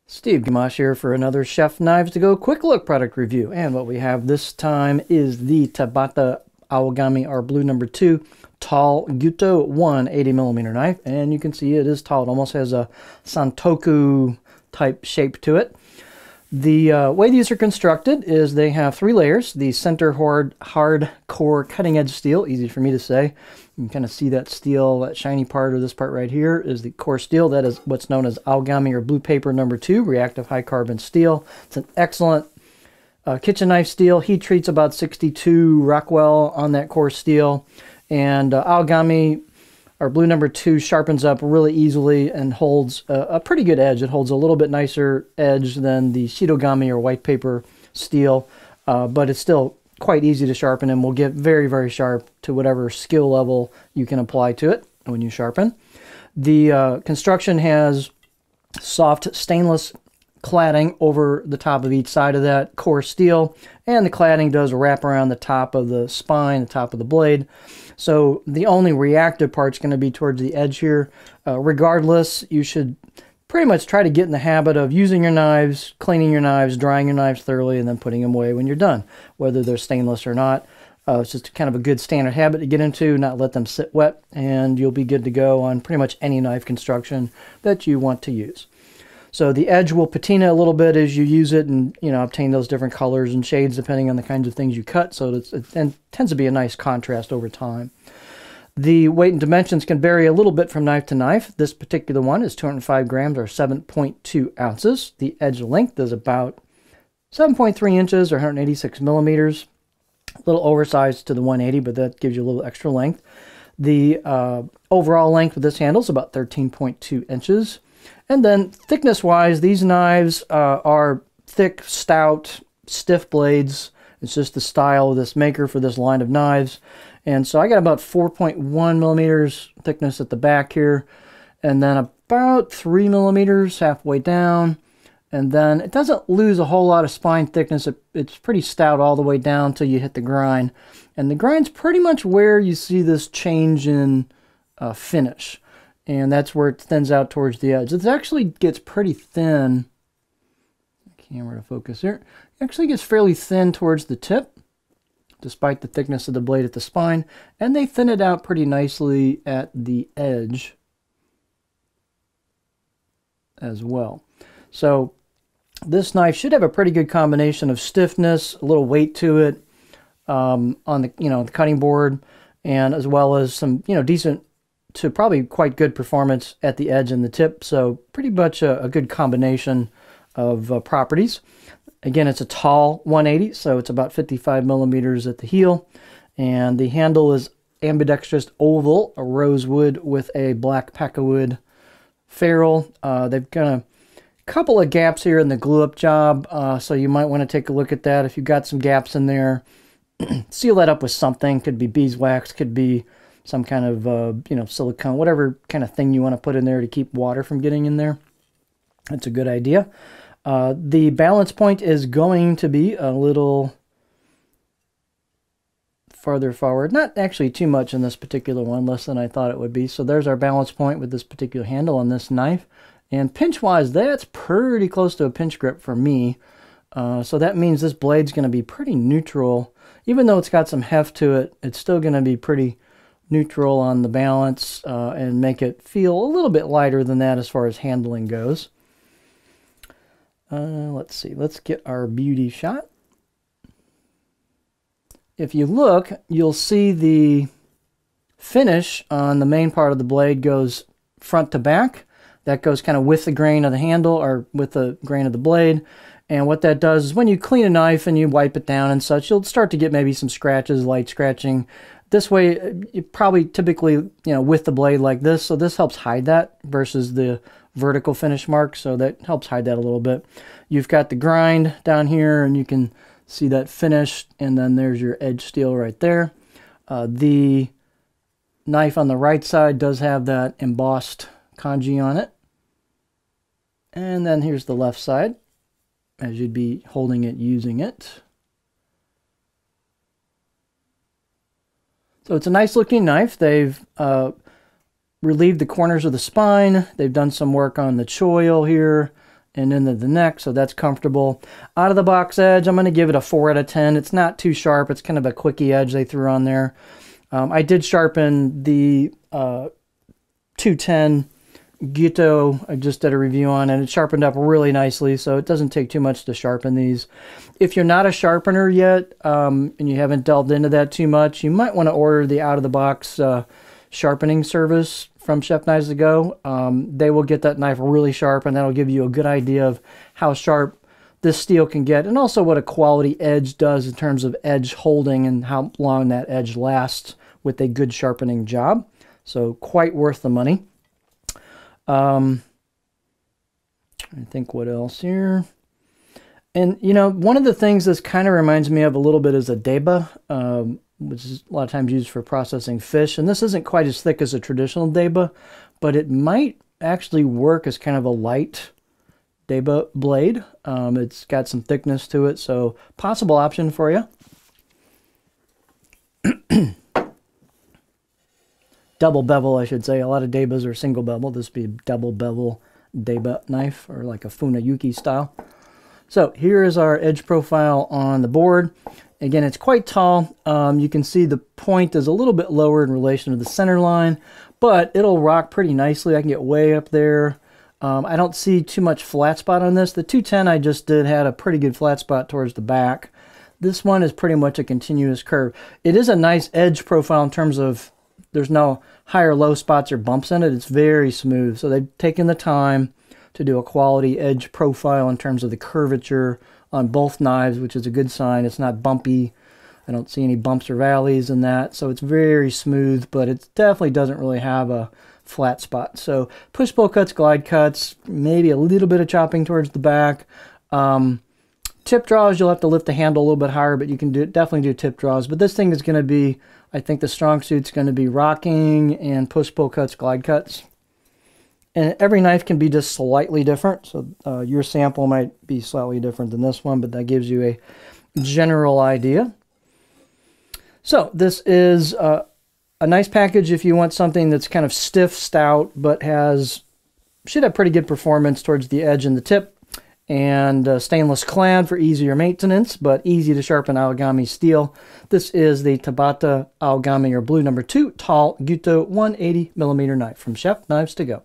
Steve Gamache here for another Chef Knives to Go quick look product review. And what we have this time is the Tabata Awagami R Blue No. 2 tall Gyuto 180mm knife. And you can see it is tall. It almost has a Santoku type shape to it. The way these are constructed is they have 3 layers. The center hard core cutting edge steel, easy for me to say. You can kind of see that steel, that shiny part, or this part right here is the core steel. That is what's known as Awagami or Blue Paper No. 2 reactive high carbon steel. It's an excellent kitchen knife steel. Heat treats about 62 Rockwell on that core steel. And Awagami our Blue No. 2 sharpens up really easily and holds a pretty good edge. It holds a little bit nicer edge than the Shitogami or white paper steel, but it's still quite easy to sharpen and will get very, very sharp to whatever skill level you can apply to it when you sharpen. The construction has soft stainless cladding over the top of each side of that core steel, and the cladding does wrap around the top of the spine, the top of the blade. So the only reactive part's going to be towards the edge here. Regardless, you should pretty much try to get in the habit of using your knives, cleaning your knives, drying your knives thoroughly, and then putting them away when you're done, whether they're stainless or not. It's just kind of a good standard habit to get into, not let them sit wet, and you'll be good to go on pretty much any knife construction that you want to use. So the edge will patina a little bit as you use it and, obtain those different colors and shades depending on the kinds of things you cut. So it tends to be a nice contrast over time. The weight and dimensions can vary a little bit from knife to knife. This particular one is 205 grams or 7.2 ounces. The edge length is about 7.3 inches or 186 millimeters. A little oversized to the 180, but that gives you a little extra length. The overall length of this handle is about 13.2 inches. And then thickness-wise, these knives are thick, stout, stiff blades. It's just the style of this maker for this line of knives. And so I got about 4.1 millimeters thickness at the back here, and then about 3 millimeters halfway down. And then it doesn't lose a whole lot of spine thickness. It's pretty stout all the way down till you hit the grind. And the grind's pretty much where you see this change in finish. And that's where it thins out towards the edge. It actually gets pretty thin. Camera to focus here. It actually gets fairly thin towards the tip, despite the thickness of the blade at the spine. And they thin it out pretty nicely at the edge as well. So this knife should have a pretty good combination of stiffness, a little weight to it on the the cutting board, and as well as some decent to probably quite good performance at the edge and the tip. So pretty much a good combination of properties. Again, it's a tall 180, so it's about 55 millimeters at the heel. And the handle is ambidextrous oval, a rosewood with a black packawood ferrule. They've got a couple of gaps here in the glue-up job, so you might want to take a look at that. If you've got some gaps in there, seal that up with something. Could be beeswax, could be some kind of, silicone, whatever kind of thing you want to put in there to keep water from getting in there. That's a good idea. The balance point is going to be a little farther forward. Not actually too much in this particular one, less than I thought it would be. So there's our balance point with this particular handle on this knife. And pinch-wise, that's pretty close to a pinch grip for me. So that means this blade's going to be pretty neutral. Even though it's got some heft to it, it's still going to be pretty neutral on the balance and make it feel a little bit lighter than that as far as handling goes. Let's see, let's get our beauty shot. If you look, you'll see the finish on the main part of the blade goes front to back. That goes kind of with the grain of the handle or with the grain of the blade. And what that does is when you clean a knife and you wipe it down and such, you'll start to get maybe some scratches, light scratching. This way, you probably typically, with the blade like this, so this helps hide that versus the vertical finish mark, so that helps hide that a little bit. You've got the grind down here, and you can see that finish, and then there's your edge steel right there. The knife on the right side does have that embossed kanji on it. And then here's the left side, as you'd be holding it, using it. So it's a nice looking knife. They've relieved the corners of the spine. They've done some work on the choil here and into the neck, so that's comfortable. Out of the box edge, I'm going to give it a 4 out of 10. It's not too sharp. It's kind of a quickie edge they threw on there. I did sharpen the 210 Gyuto. I just did a review on, and it sharpened up really nicely, so it doesn't take too much to sharpen these. If you're not a sharpener yet, and you haven't delved into that too much, you might want to order the out-of-the-box sharpening service from Chef Knives To Go. They will get that knife really sharp, and that'll give you a good idea of how sharp this steel can get, and also what a quality edge does in terms of edge holding and how long that edge lasts with a good sharpening job. So quite worth the money. I think what else here? And, you know, one of the things this kind of reminds me of a little bit is a deba, which is a lot of times used for processing fish. And this isn't quite as thick as a traditional deba, but it might actually work as kind of a light deba blade. It's got some thickness to it, so possible option for you. Double bevel, I should say. A lot of debas are single bevel. This would be a double bevel deba knife, or like a Funayuki style. So here is our edge profile on the board. Again, it's quite tall. You can see the point is a little bit lower in relation to the center line, but it'll rock pretty nicely. I can get way up there. I don't see too much flat spot on this. The 210 I just did had a pretty good flat spot towards the back. This one is pretty much a continuous curve. It is a nice edge profile in terms of there's no high or low spots or bumps in it. It's very smooth. So they've taken the time to do a quality edge profile in terms of the curvature on both knives, which is a good sign. It's not bumpy. I don't see any bumps or valleys in that. So it's very smooth, but it definitely doesn't really have a flat spot. So push pull cuts, glide cuts, maybe a little bit of chopping towards the back. Tip draws, you'll have to lift the handle a little bit higher, but you can definitely do tip draws. But this thing is going to be, I think the strong suit's going to be rocking and push pull cuts, glide cuts. And every knife can be just slightly different. So your sample might be slightly different than this one, but that gives you a general idea. So this is a nice package if you want something that's kind of stiff, stout, but should have pretty good performance towards the edge and the tip. And stainless clad for easier maintenance, but easy to sharpen Aogami steel. This is the Tabata Aogami or Blue No. 2 Tall Gyuto 180mm knife from Chef Knives To Go.